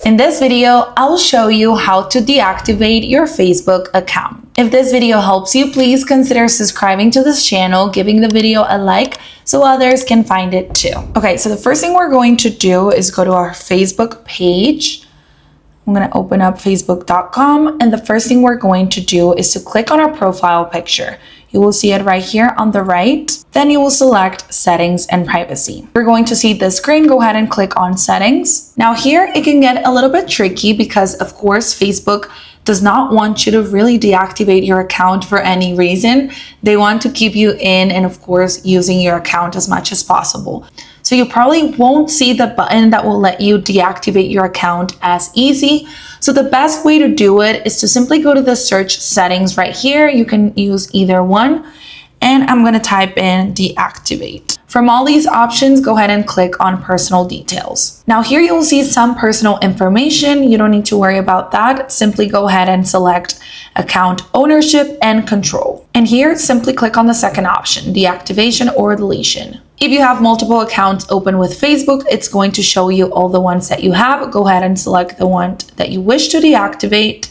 In this video, I'll show you how to deactivate your Facebook account. If this video helps you, please consider subscribing to this channel, giving the video a like so others can find it too. Okay, so the first thing we're going to do is go to our Facebook page. I'm going to open up facebook.com, and the first thing we're going to do is to click on our profile picture. You will see it right here on the right. Then you will select settings and privacy. You're going to see this screen. Go ahead and click on settings. Now here it can get a little bit tricky because of course Facebook does not want you to really deactivate your account for any reason. They want to keep you in and of course using your account as much as possible. So you probably won't see the button that will let you deactivate your account as easy. So the best way to do it is to simply go to the search settings right here. You can use either one. And I'm going to type in deactivate. From all these options, go ahead and click on personal details. Now here you will see some personal information. You don't need to worry about that. Simply go ahead and select account ownership and control. And here simply click on the second option, deactivation or deletion. If you have multiple accounts open with Facebook, it's going to show you all the ones that you have. Go ahead and select the one that you wish to deactivate.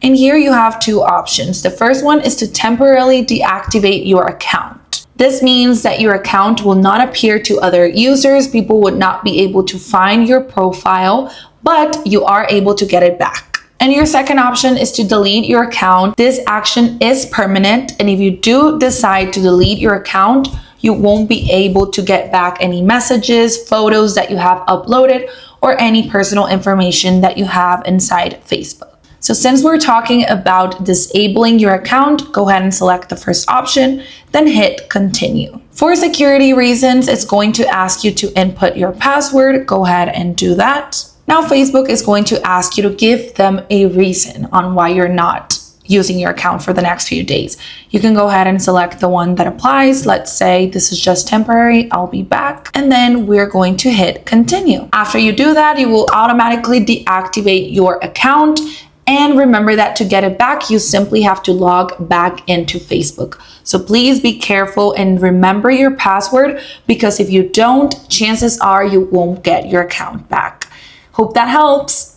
And here you have two options. The first one is to temporarily deactivate your account. This means that your account will not appear to other users. People would not be able to find your profile, but you are able to get it back. And your second option is to delete your account. This action is permanent, and if you do decide to delete your account, you won't be able to get back any messages, photos that you have uploaded, or any personal information that you have inside Facebook. So since we're talking about disabling your account, go ahead and select the first option, then hit continue. For security reasons, it's going to ask you to input your password. Go ahead and do that. Now Facebook is going to ask you to give them a reason on why you're not using your account for the next few days. You can go ahead and select the one that applies. Let's say this is just temporary, I'll be back. And then we're going to hit continue. After you do that, you will automatically deactivate your account. And remember that to get it back, you simply have to log back into Facebook. So please be careful and remember your password, because if you don't, chances are you won't get your account back. Hope that helps.